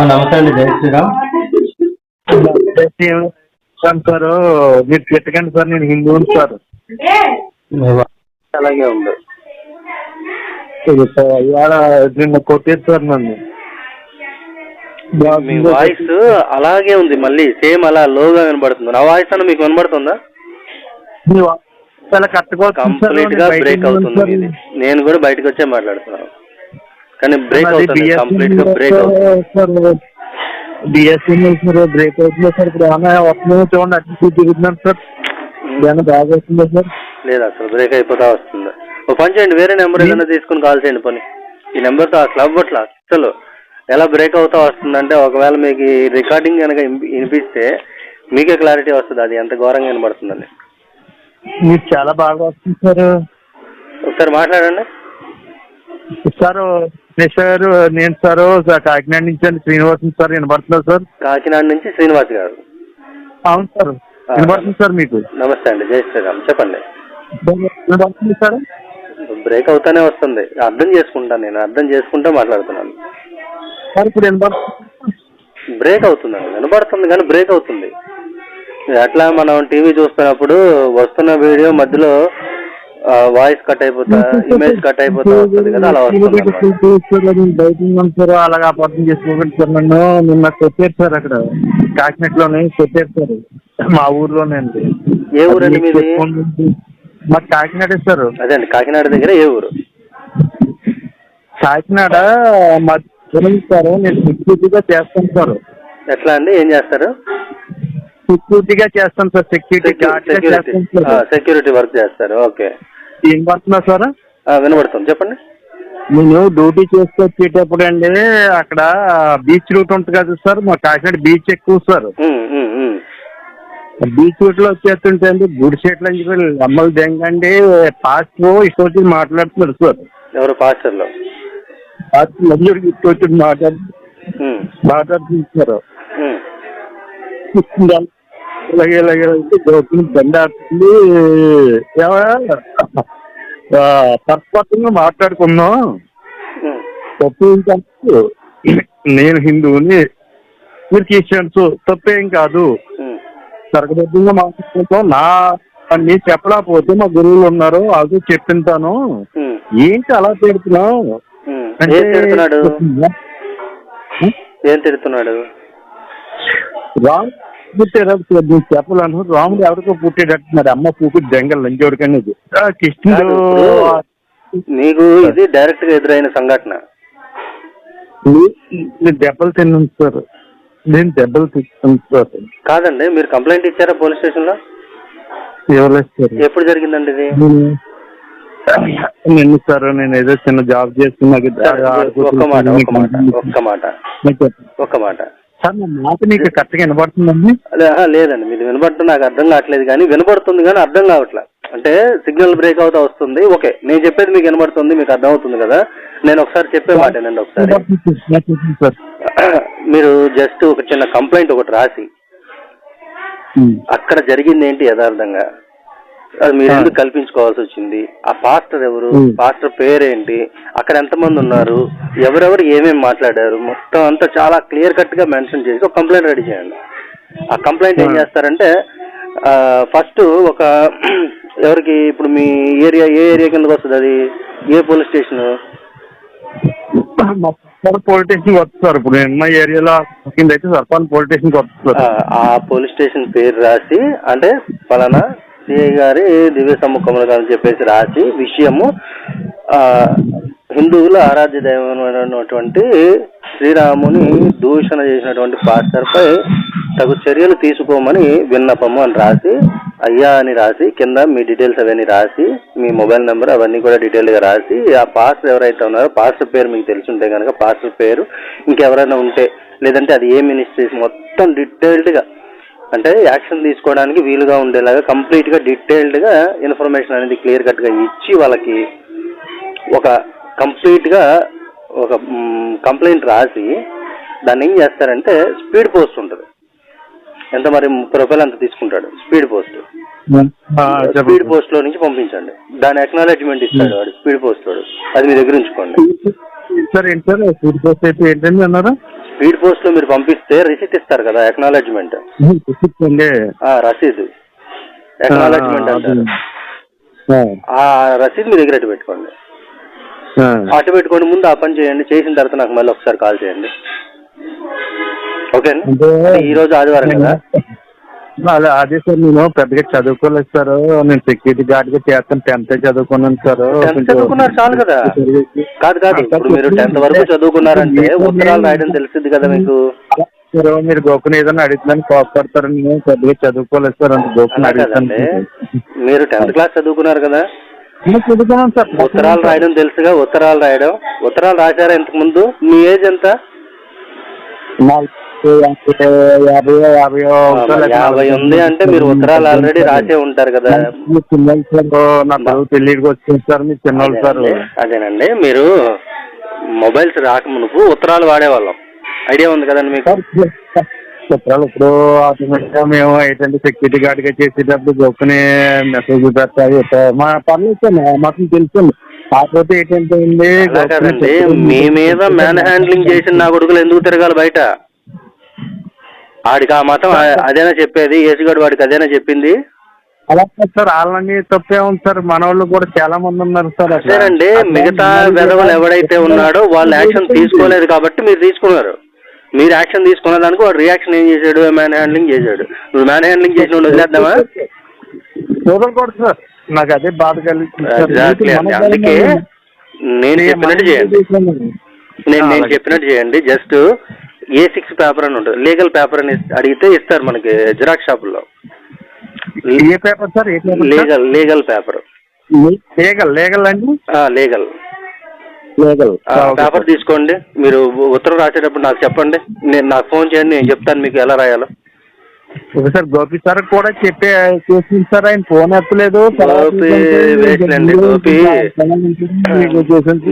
నమస్తే అండి, జై శ్రీరామ్. సార్ మీరు పెట్టకండి సార్, నేను హిందువుని సార్. అలాగే ఉంది. ఇవాళ నిన్న కొట్టేది సార్ నన్ను. మీ వాయిస్ అలాగే ఉంది, మళ్ళీ సేమ్ అలా లోగా వినబడుతుంది. నా వాయిస్ అన్న మీకు వినబడుతుందా? కంప్లీట్ గా బ్రేక్ అవుతుంది మీది. నేను కూడా బయటకు వచ్చే మాట్లాడుతున్నాను, కానీ బ్రేక్ అవుతుంది, కంప్లీట్ గా బ్రేక్ అవుతుంది. బిఎస్ఎన్ఎల్ సార్ బ్రేక్ అవుతుంది సార్. ఇప్పుడు ఏమన్నా వస్తుందో చూడండి, అటు తిరుగుతున్నాను సార్. ఏమన్నా బాగా వస్తుందా సార్? లేదు, అసలు బ్రేక్ అయిపోతా వస్తుంది. ఒక పని చేయండి, వేరే నెంబర్ ఏదైనా తీసుకుని కాల్ చేయండి. పని ఈ నెంబర్తో అసలు అవ్వట్లా. అసలు ఎలా బ్రేక్ అవుతా వస్తుందంటే, ఒకవేళ మీకు రికార్డింగ్ కనుక వినిపిస్తే మీకే క్లారిటీ వస్తుంది అది ఎంత ఘోరంగా వినబడుతుందండి. మీకు చాలా బాగా వస్తుంది సార్. ఒకసారి మాట్లాడండి సార్. సార్ నేను సార్ కాకినాడ నుంచి అండి, శ్రీనివాసం సార్. వినబడుతుందా సార్? కాకినాడ నుంచి శ్రీనివాస్ గారు. అవును సార్, వినబడుతుంది సార్ మీకు. నమస్తే అండి, జై శ్రీరామ్. చెప్పండి. వినబడుతుంది సార్. బ్రేక్ అవుతానే వస్తుంది, అర్థం చేసుకుంటాను, నేను అర్థం చేసుకుంటూ మాట్లాడుతున్నాను సార్. ఇప్పుడు వినబడుతుంది. బ్రేక్ అవుతుందండి, వినబడుతుంది కానీ బ్రేక్ అవుతుంది. అట్లా మనం టీవీ చూస్తున్నప్పుడు వస్తున్న వీడియో మధ్యలో వాయిస్ కట్ అయిపోతా, ఇమేజ్ కట్ అయిపోతా వస్తుంది కదా, అలా వస్తుంది. సార్ అలాగా అపార్థం చేసుకోకండి సార్. నన్ను నిన్న కొట్టారు సార్, అక్కడ కాకినాడలోనే కొట్టారు సార్. మా ఊర్లోనే అండి. ఏ ఊరండి మీది? మా కాకినాడే సార్. అదే అండి, కాకినాడ దగ్గర ఏ ఊరు? కాకినాడ మా సార్. నేను సెక్యూరిటీగా చేస్తాను సార్. ఎట్లా అండి, ఏం చేస్తారు? సెక్యూరిటీగా చేస్తాను సార్. సెక్యూరిటీ వర్క్ చేస్తారు. ఓకే. ఏం పడుతున్నా సార్? వినబడుతుంది, చెప్పండి. నేను డ్యూటీ చేసుకొచ్చేటప్పుడు అండి, అక్కడ బీచ్ రూట్ ఉంటుంది కదా సార్. మా కాకినాడ బీచ్ ఎక్కువ సార్. బీచ్ రూట్ లో వచ్చేస్తుంటే అండి, గుడి సెట్లు అమ్మలు దెంగండి పాస్టర్ ఇష్టొచ్చి మాట్లాడుతున్నారు సార్. ఎవరు పాస్టర్లో? పాస్టర్ ఇష్టొచ్చి మాట్లాడుతున్నారు. ఇలాగే బండి ఆడుతుంది. పర్స్పష్టంగా మాట్లాడుకుందాం. తప్పేం కాదు, నేను హిందువుని, మీరు క్రిస్టియన్స్, తప్పేం కాదు. తరగబద్ధంగా మాట్లాడుకుంటాం. నేను చెప్పలేకపోతే మా గురువులు ఉన్నారు, అది చెప్పింటాను. ఏంటి అలా పెడుతున్నావు అంటే ఏం తిడుతున్నాడు? రామ్ పుట్టారు చెప్పలేను. రాముడు ఎవరికో పుట్టేటట్టు, మరి అమ్మ పుట్టి దెంగల్ లంచోడికి అనేది కృష్ణుడు. మీకు ఇది డైరెక్ట్ గా ఎదురైన సంఘటన? నేను దెబ్బలు తిన్నాను సార్. నేను దెబ్బలు తిన్నాను సార్. కాదండి, మీరు కంప్లైంట్ ఇచ్చారా పోలీస్ స్టేషన్ లో? ఇవ్వలేదు సార్. ఎప్పుడు జరిగిందండి ఇది? నిన్ను సార్, నేను ఏదో చిన్న జాబ్ చేస్తున్నా. ఒక్క మాట సార్, నా మాట నీకు కరెక్ట్గా వినబడుతుందండి? లేదండి, మీరు వినబడుతుంది నాకు అర్థం కావట్లేదు, కానీ వినబడుతుంది కానీ అర్థం కావట్లే. అంటే సిగ్నల్ బ్రేక్ అవుతా వస్తుంది. ఓకే, నేను చెప్పేది మీకు వినబడుతుంది, మీకు అర్థం అవుతుంది కదా. నేను ఒకసారి చెప్పే మాటేనండి. ఒకసారి మీరు జస్ట్ ఒక చిన్న కంప్లైంట్ ఒకటి రాసి, అక్కడ జరిగింది ఏంటి యథార్థంగా, అది మీరు ఎందుకు కల్పించుకోవాల్సి వచ్చింది, ఆ పాస్టర్ ఎవరు, పాస్టర్ పేరేంటి, అక్కడ ఎంతమంది ఉన్నారు, ఎవరెవరు ఏమేమి మాట్లాడారు, మొత్తం అంతా చాలా క్లియర్ కట్ గా మెన్షన్ చేసి ఒక కంప్లైంట్ రెడీ చేయండి. ఆ కంప్లైంట్ ఏం చేస్తారంటే, ఫస్ట్ ఒక ఎవరికి, ఇప్పుడు మీ ఏరియా ఏ ఏరియా కిందకి వస్తుంది, అది ఏ పోలీస్ స్టేషన్? పోలీస్ స్టేషన్ వస్తారు. ఇప్పుడు మా ఏరియాలో కింద అయితే సర్పంచ్ పోలీస్ స్టేషన్ వస్తారు. ఆ పోలీస్ స్టేషన్ పేరు రాసి, అంటే ఫలానా సిఐ గారి దివ్య సమ్ముఖములు అని చెప్పేసి రాసి, విషయము హిందువుల ఆరాధ్య దైవమైనటువంటి శ్రీరాముని దూషణ చేసినటువంటి పాస్టర్ పై తగు చర్యలు తీసుకోమని విన్నపము అని రాసి, అయ్యా అని రాసి, కింద మీ డీటెయిల్స్ అవన్నీ రాసి, మీ మొబైల్ నెంబర్ అవన్నీ కూడా డీటెయిల్ గా రాసి, ఆ పాస్టర్ ఎవరైతే ఉన్నారో పాస్టర్ పేరు మీకు తెలిసి ఉంటే కనుక పాస్టర్ పేరు, ఇంకెవరైనా ఉంటే, లేదంటే అది ఏ మినిస్ట్రీస్, మొత్తం డీటెయిల్డ్ గా, అంటే యాక్షన్ తీసుకోవడానికి వీలుగా ఉండేలాగా కంప్లీట్ గా డీటెయిల్డ్ గా ఇన్ఫర్మేషన్ అనేది క్లియర్ కట్ గా ఇచ్చి, వాళ్ళకి ఒక కంప్లీట్ గా ఒక కంప్లైంట్ రాసి, దాన్ని ఏం చేస్తారంటే స్పీడ్ పోస్ట్ ఉంటుంది. ఎంత మరి 30 రూపాయలు అంత తీసుకుంటాడు స్పీడ్ పోస్ట్. స్పీడ్ పోస్ట్ లో నుంచి పంపించండి, దాని అక్నాలెడ్జ్మెంట్ ఇస్తాడు వాడు స్పీడ్ పోస్ట్ వాడు, అది మీ దగ్గర ఉంచుకోండి. సార్ ఏంటి సార్ స్పీడ్ పోస్ట్ అయితే ఏంటండి అన్నారా? స్పీడ్ పోస్ట్ లో మీరు పంపిస్తే రిసిప్ట్ ఇస్తారు కదా, అక్నాలెడ్జ్మెంట్, రసీదు అక్నాలెడ్జ్మెంట్ అంటారు. ఆ రసీదు మీ దగ్గర అటు పెట్టుకోండి. అటు పెట్టుకోండి, ముందు ఆ పని చేయండి. చేసిన తర్వాత నాకు మళ్ళీ ఒకసారి కాల్ చేయండి. ఓకే అండి. ఈ రోజు ఆదివారం కదా. అదే సార్ నేను పెద్దగా చదువుకోలేదు సార్, నేను సెక్యూరిటీ గార్డ్ గా చేస్తాను. 10th చదువుకున్నాను సార్. 10th చదువుకున్నారు చాలు కదా. కాదు కాదు, ఇప్పుడు మీరు 10th వరకు చదువుకున్నారంటే ఉత్తరాలు రాయడం తెలిసింది కదా మీకు. సార్ మీరు గోకుని ఏదైనా అడుగుతుందని కోపడతారు, నేను పెద్దగా చదువుకోలేదు సార్, అంత గోకుని అడుగుతాను. మీరు 10th క్లాస్ చదువుకున్నారు కదా, చదువుకున్నాను సార్. ఉత్తరాలు రాయడం తెలుసుగా. ఉత్తరాలు రాయడం, ఉత్తరాలు రాశారా ఇంతకు ముందు? మీ ఏజ్ ఎంత? 50 ఉంది అంటే మీరు ఉత్తరాలు ఆల్రెడీ రాసే ఉంటారు కదా. పెళ్లికి వచ్చింది సార్ మీ చిన్నోళ్ళు సార్. అదేనండి, మీరు మొబైల్స్ రాకమునుపు ఉత్తరాలు వాడేవాళ్ళం, ఐడియా ఉంది కదండి మీకు? ఉత్తరాలు ఇప్పుడు ఆటోమేటిక్గా మేము ఏంటంటే సెక్యూరిటీ గార్డ్ గా చేసేటప్పుడు గొప్పని మెసేజ్ పెడతాయి. మా పర్లేదు సార్, మాకు తెలుసు. కాకపోతే ఏంటంటే కదండి, మీ మీద మ్యాన్ హ్యాండ్లింగ్ చేసిన నా కొడుకులు ఎందుకు తిరగాలి బయట? వాడికి ఆ మతం అదేనా చెప్పేది? ఏసుగాడు వాడికి అదేనా చెప్పింది? అలా సార్, వాళ్ళని తప్పే ఉంది సార్. మన వాళ్ళు కూడా చాలా మంది ఉన్నారు సార్. అదేనండి, మిగతా వెధవలు ఎవడైతే ఉన్నాడో వాళ్ళు యాక్షన్ తీసుకోలేదు కాబట్టి మీరు తీసుకున్నారు. మీరు యాక్షన్ తీసుకున్న దానికి వాడు రియాక్షన్ ఏం చేశాడు? మ్యాన్ హ్యాండ్లింగ్ చేశాడు. నువ్వు మ్యాన్ హ్యాండ్లింగ్ చేసిన వదిలేద్దామా? చూడకూడదు సార్, నాకు అదే బాధ కలిగింది. అందుకే నేను చెప్పినట్టు చేయండి. నేను చెప్పినట్టు చేయండి. జస్ట్ A6 పేపర్ అని ఉంటుంది, లీగల్ పేపర్ అని అడిగితే ఇస్తారు మనకి జిరాక్స్ షాపుల్లో. ఏ paper sir? Legal paper. Legal అండి? లీగల్ పేపర్ తీసుకోండి. మీరు ఉత్తరం రాసేటప్పుడు నాకు చెప్పండి, నాకు ఫోన్ చేయండి, నేను చెప్తాను మీకు ఎలా రాయాలో. సార్ గోపి సార్ కూడా చేసింది సార్, ఆయన ఫోన్ ఎత్తలేదు. గోపి వేస్ట్లేండి. గోపి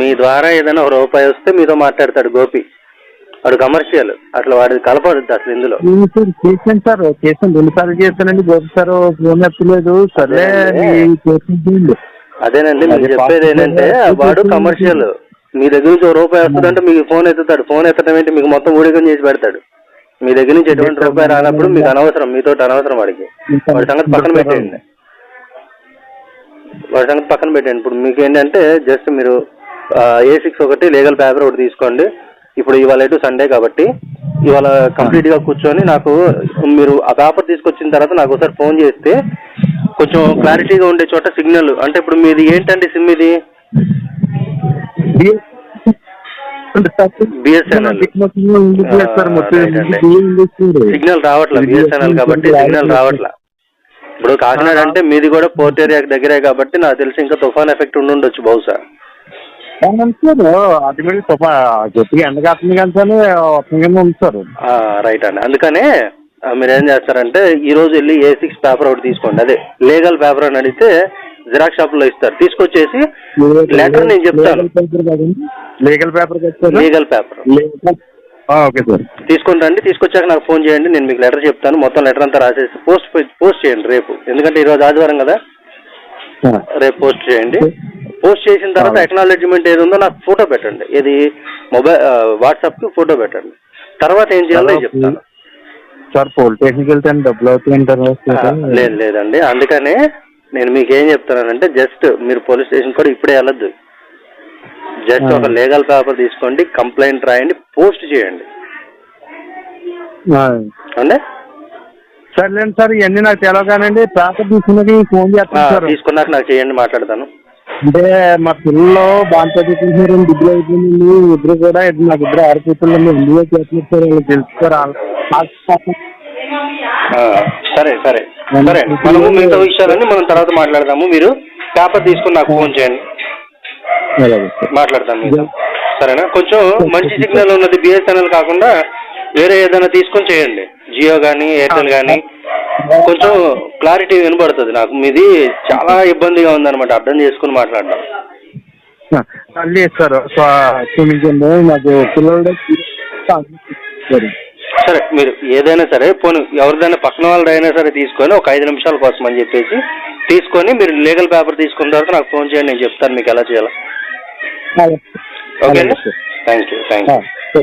మీ ద్వారా ఏదైనా ₹1 వస్తే మీతో మాట్లాడతాడు గోపి. వాడు కమర్షియల్, అట్లా వాడిది కలపడద్దు అసలు ఇందులో. చేసాను సార్, చేసాను 2 సార్లు చేశానండి. గోపి సార్ ఫోన్ ఎత్తలేదు. సరే అదేనండి, మీరు చెప్పేది ఏంటంటే వాడు కమర్షియల్. మీ దగ్గర నుంచి ₹1 వస్తుందంటే మీకు ఫోన్ ఎత్తుతాడు. ఫోన్ ఎత్తడం ఏంటి, మీకు మొత్తం ఊడికం చేసి పెడతాడు. మీ దగ్గర నుంచి ఎటువంటి ₹1 రానప్పుడు మీకు అనవసరం, మీతో అనవసరం వాడికి. వాడి సంగతి పక్కన పెట్టేయండి, ఇప్పుడు మీకు ఏంటంటే జస్ట్ మీరు A6 ఒకటి లీగల్ పేపర్ ఒకటి తీసుకోండి. ఇప్పుడు ఇవాళ ఎటు సండే కాబట్టి ఇవాళ కంప్లీట్గా కూర్చొని నాకు మీరు ఆ పేపర్ తీసుకొచ్చిన తర్వాత నాకు ఒకసారి ఫోన్ చేస్తే కొంచెం క్లారిటీగా ఉండే చోట సిగ్నల్. అంటే ఇప్పుడు మీది ఏంటండి సిమ్? ఇది బిఎస్ఎన్ఎల్. సిగ్నల్ రావట్లా బిఎస్ఎన్ఎల్ కాబట్టి, సిగ్నల్ రావట్లా. ఇప్పుడు కాకినాడ అంటే మీది కూడా పోర్ట్ ఏరియా దగ్గరే కాబట్టి నాకు తెలిసి ఇంకా తుఫాన్ ఎఫెక్ట్ ఉండొచ్చు బహుశా. రైట్ అండి. అందుకనే మీరు ఏం చేస్తారంటే ఈ రోజు వెళ్ళి A6 పేపర్ ఒకటి తీసుకోండి. అదే లీగల్ పేపర్ అని అడిగితే జిరాక్స్ షాప్ లో ఇస్తారు. తీసుకొచ్చేసి లెటర్ నేను చెప్తాను. లీగల్ పేపర్ ఓకే సార్, తీసుకుని రండి. తీసుకొచ్చాక నాకు ఫోన్ చేయండి, నేను మీకు లెటర్ చెప్తాను. మొత్తం లెటర్ అంతా రాసేసి పోస్ట్ చేయండి రేపు, ఎందుకంటే ఈరోజు ఆదివారం కదా. రేపు పోస్ట్ చేయండి. పోస్ట్ చేసిన తర్వాత అక్నాలెడ్జ్మెంట్ ఏది ఉందో నాకు ఫోటో పెట్టండి. ఇది మొబైల్ వాట్సాప్కి ఫోటో పెట్టండి. తర్వాత ఏం చేయాలో చెప్తాను సార్. పోలీస్ స్టేషన్కి వెళ్తే డబ్బులు అవుతాయి? లేదండి, అందుకనే నేను మీకు ఏం చెప్తానంటే జస్ట్ మీరు పోలీస్ స్టేషన్ కూడా ఇప్పుడే వెళ్ళొద్దు. జస్ట్ ఒక లీగల్ పేపర్ తీసుకోండి, కంప్లైంట్ రాయండి, పోస్ట్ చేయండి. అంటే సర్లేండి సార్, ఇవన్నీ నాకు తెలవగానండి. పేపర్ తీసుకున్నది ఫోన్ చేస్తాను. తీసుకున్నాక నాకు చేయండి, మాట్లాడతాను. అంటే మా పిల్లలు బాగా చదువుకుంటున్నారు, డిగ్రీ అయిపోయింది. ఇద్దరు కూడా నాకు 2 ఆడపిల్లలు ఇండియా చేస్తున్నారు, వాళ్ళకి తెలుసుకోరు. సరే సరే సరే, మనము మిగతా విషయాలన్నీ మనం తర్వాత మాట్లాడదాము. మీరు పేపర్ తీసుకుని నాకు ఫోన్ చేయండి, మాట్లాడతాను మీతో. సరేనా? కొంచెం మంచి సిగ్నల్ ఉన్నది బిఎస్ఎన్ఎల్ కాకుండా వేరే ఏదైనా తీసుకొని చేయండి, జియో కానీ ఎయిర్టెల్ కానీ. కొంచెం క్లారిటీ వినబడుతుంది నాకు. మీది చాలా ఇబ్బందిగా ఉందన్నమాట, అర్థం చేసుకుని మాట్లాడడం. లేదు సార్, క్షమించండి, నాకు పిల్లలు సరే మీరు ఏదైనా సరే పోనీ ఎవరిదైనా పక్కన వాళ్ళదైనా సరే తీసుకొని ఒక 5 నిమిషాల కోసం అని చెప్పేసి తీసుకొని మీరు లీగల్ పేపర్ తీసుకున్న తర్వాత నాకు ఫోన్ చేయండి, నేను చెప్తాను మీకు ఎలా చేయాలో. ఓకే అండి, థ్యాంక్ యూ.